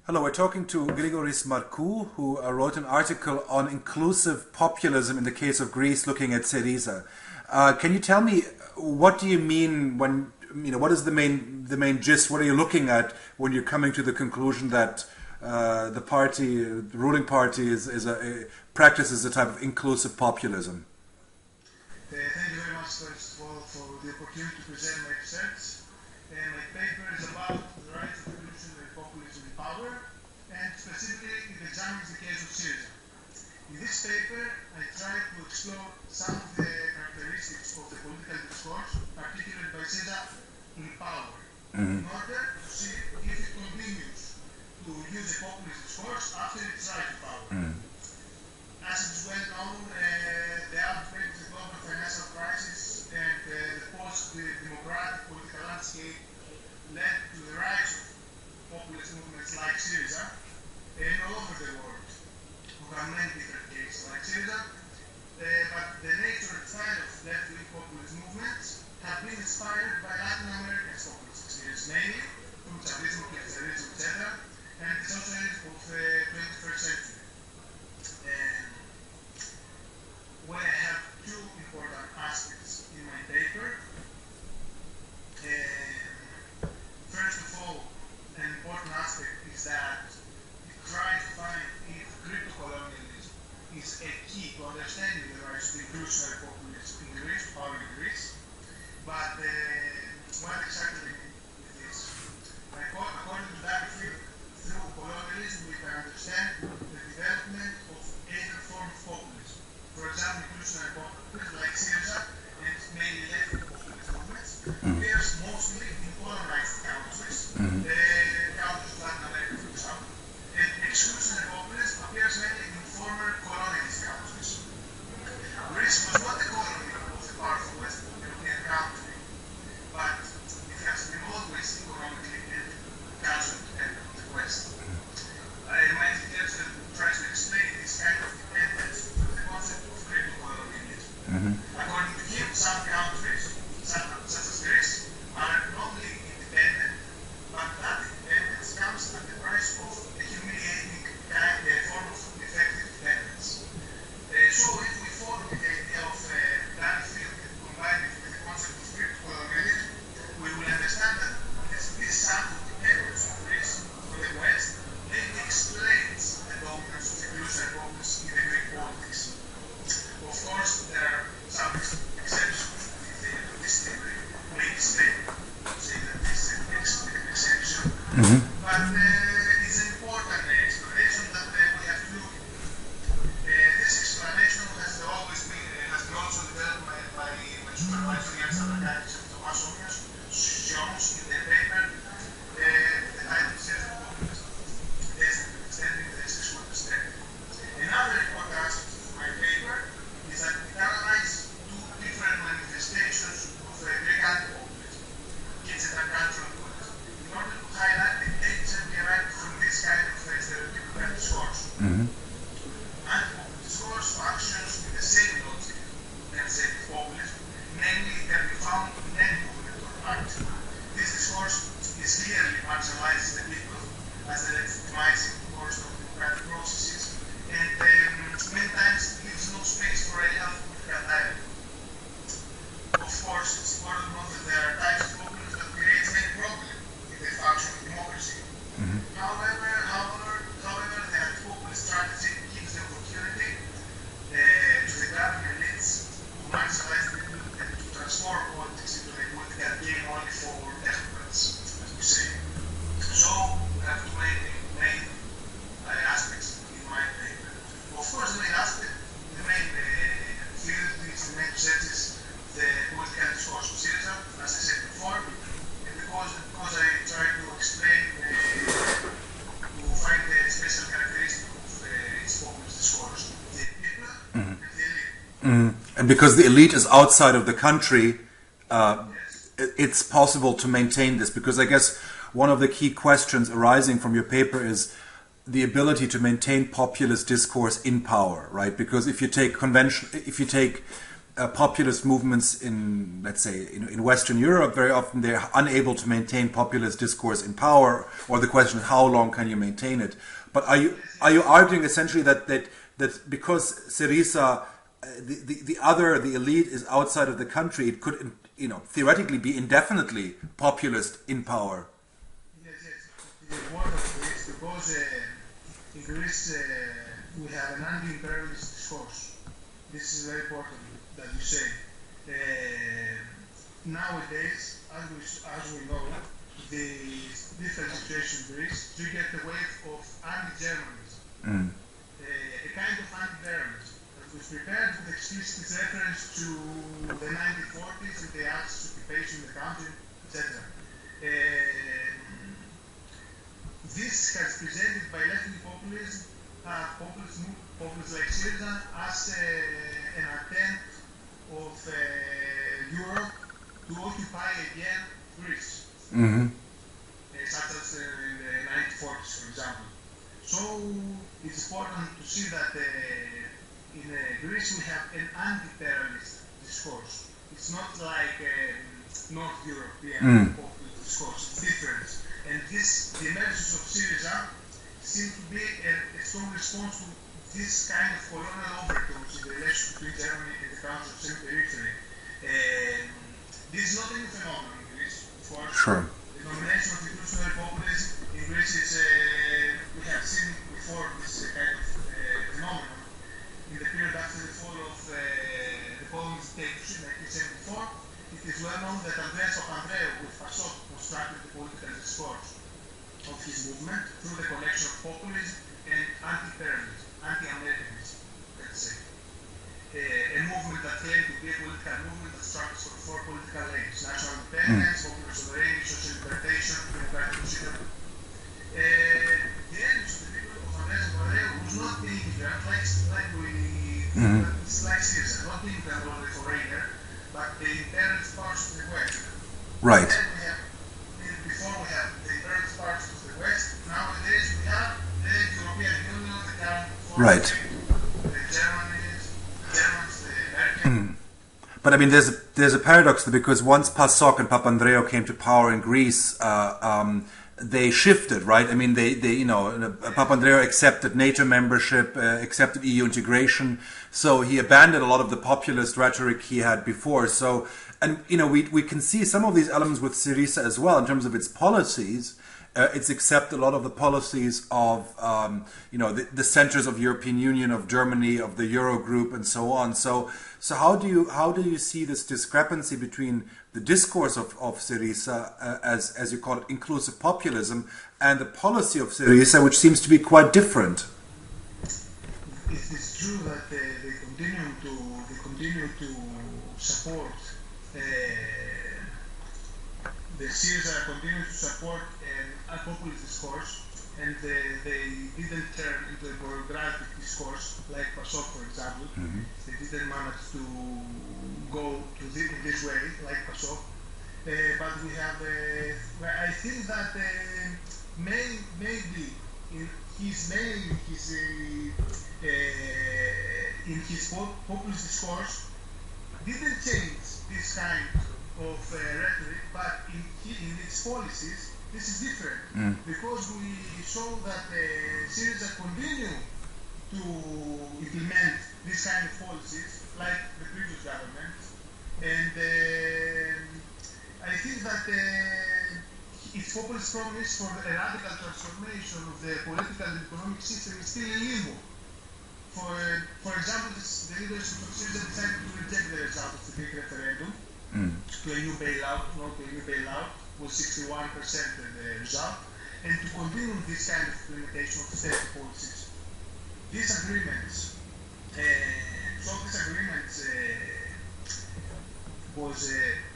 Hello, we're talking to Grigoris Markou, who wrote an article on inclusive populism in the case of Greece, looking at SYRIZA. Can you tell me, what do you mean when, what is the main gist? What are you looking at when you're coming to the conclusion that the ruling party practices a type of inclusive populism? Thank you very much, first of all, for the opportunity to present my research. My paper is about the rise of inclusionary populism in power, and specifically it examines the case of SYRIZA. In this paper, I try to explore some of the characteristics of the political discourse articulated by SYRIZA in power, in order to see if it continues to use the populist discourse after its rise to power. As it is well known, the outbreak of the global financial crisis and the post-democratic political landscape led to the rise of populist movements like SYRIZA and all over the world, who have many different cases like SYRIZA, but the nature and style of left-wing populist movements have been inspired by Latin American populist experience, mainly from Chavismo, Grigoris, etc., and the socialism of the 21st century. Where I have two important aspects in my paper. First of all, an important aspect is that we try to find if crypto-colonialism is a key to understanding the rise of inclusionary populism in Greece, power in Greece. But what exactly is this? According to that field, through colonialism we can understand the development of either form of populism. For example, inclusionary populism like SYRIZA and mainly left populist movements appears mostly in colonized countries, countries of Latin America, for example, and exclusionary populism appears mainly in former colonized countries. Greece was not a colony of the powerful Western European country, but it has been always economically and culturally dependent on the West. My suggestion tries to explain this kind of dependence to the concept of crypto-colonialism. According to him, some countries, such as Greece, are not only independent, but that independence comes at the price of a humiliating form of effective dependence. So if we follow the idea of that field and combine it with the concept of crypto-colonialism, we will understand that this sample dependence of Greece on the West mainly explains the dominance of inclusionary populism in the Greek politics. Of course, there are some exceptions to this theory. We explain to say that this is an exception, but it's an important explanation that we have to look at. This explanation has been also developed by my supervisor, Jan Salakakis and Tomas Omios, Jones, in their paper, the title says populism, extending the sexual perspective. Another important aspect of my paper is that it analyzes two different manifestations of Greek anti-populism, kids and cultural populism, in order to highlight the danger derived from this kind of stereotypical discourse. Anti-populist discourse functions with the same logic as populism, namely it can be found in any movement or party. This discourse is clearly marginalizes the people as the legitimizing course of democratic processes, and many times leaves no space for a healthy political dialogue. Of course, it's important to note that there are types of populism that creates many problems in the function of democracy. However, the anti-populist strategy gives the opportunity to the governing elites to marginalize the people and to transform politics into a political game only for technocrats, as we say. So, we have two main aspects in my paper. Of course, the main aspect, the main field, the main research is the political discourse of SYRIZA, as I said before, and because I try to explain, to find the special characteristic of its populist discourse, the people and the elite. And because the elite is outside of the country, Yes. it's possible to maintain this, because I guess one of the key questions arising from your paper is the ability to maintain populist discourse in power, right? Because if you take populist movements in, let's say, in Western Europe, very often they're unable to maintain populist discourse in power, or the question is how long can you maintain it? But are you arguing essentially that because SYRIZA, the elite is outside of the country, it could theoretically be indefinitely populist in power? Yes, it is one of this because in Greece we have an anti-imperialist discourse. This is very important that you say. Nowadays, as we know, the different situation in Greece, you get a wave of anti-Germanism, a kind of anti-Germanism that was prepared with explicit reference to the 1940s and the Axis occupation in the country, etc. This has presented by left-wing populism, populists like SYRIZA, as an attempt of Europe to occupy again Greece, such as in the 1940s, for example. So it's important to see that in Greece we have an anti-imperialist discourse. It's not like North European populist discourse. It's different. And the emergence of SYRIZA seems to be a strong response to this kind of colonial overtones in the relations between Germany and the countries of semi-periphery. This is not a new phenomenon in Greece, of course. Sure. The nomination of inclusionary populism in Greece is, we have seen before this kind of phenomenon in the period after the fall of the Polish dictatorship in 1974. It is well known that Andreas Papandreou with PASOK constructed the political discourse of his movement through the connection of populism and anti-imperialism, anti-Americanism, let's say. A movement that claimed to be a political movement that struggles for four political aims: national independence, popular sovereignty, social libertation, democratic procedure. The aims of the people of Andreas Papandreou was not being immigrant, like SYRIZA, not being immigrant or a foreigner, but the imperialist powers of the West. Right. Before we have the imperialist powers of the West, nowadays we have the European Union, the current right. The Germans, the Americans. But I mean, there's a paradox because once PASOK and Papandreou came to power in Greece, they shifted, right? I mean, they Papandreou accepted NATO membership, accepted EU integration, so he abandoned a lot of the populist rhetoric he had before. So, and we can see some of these elements with SYRIZA as well in terms of its policies. It's accepted a lot of the policies of the centers of European Union, of Germany, of the Eurogroup, and so on. So how do you see this discrepancy between the discourse of SYRIZA, as you call it, inclusive populism, and the policy of SYRIZA, which seems to be quite different? It is true that they continue to support the SYRIZA continues to support a populist discourse, and they didn't turn into a pornographic discourse like PASOK, for example. They didn't manage to go to this way like PASOK. But we have, I think that maybe in his populist discourse didn't change this kind of rhetoric, but in its policies, this is different because we saw that SYRIZA continue to implement this kind of policies like the previous government, and I think that its populist promise for a radical transformation of the political and economic system is still in limbo. For example, the leadership of SYRIZA decided to reject the result of the Greek referendum to a new bailout, not a new bailout, was 61% the result, and to continue this kind of implementation of state policies. These agreements, was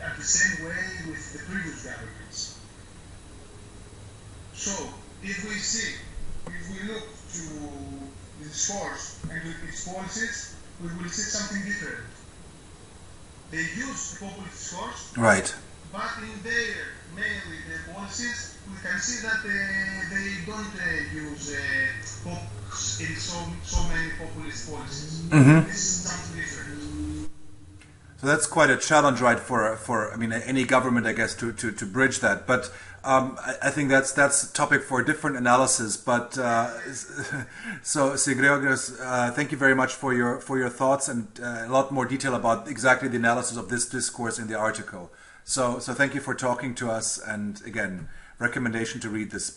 at the same way with the previous governments. So, if we look to the discourse and with its policies, we will see something different. They use the populist discourse, right? But in mainly the policies, we can see that they don't use in so many populist policies. This is something different. So that's quite a challenge, right, for I mean, any government, I guess, to bridge that. But I think that's a topic for a different analysis. But so Grigoris, thank you very much for your thoughts and a lot more detail about exactly the analysis of this discourse in the article. So thank you for talking to us, and again, recommendation to read this piece.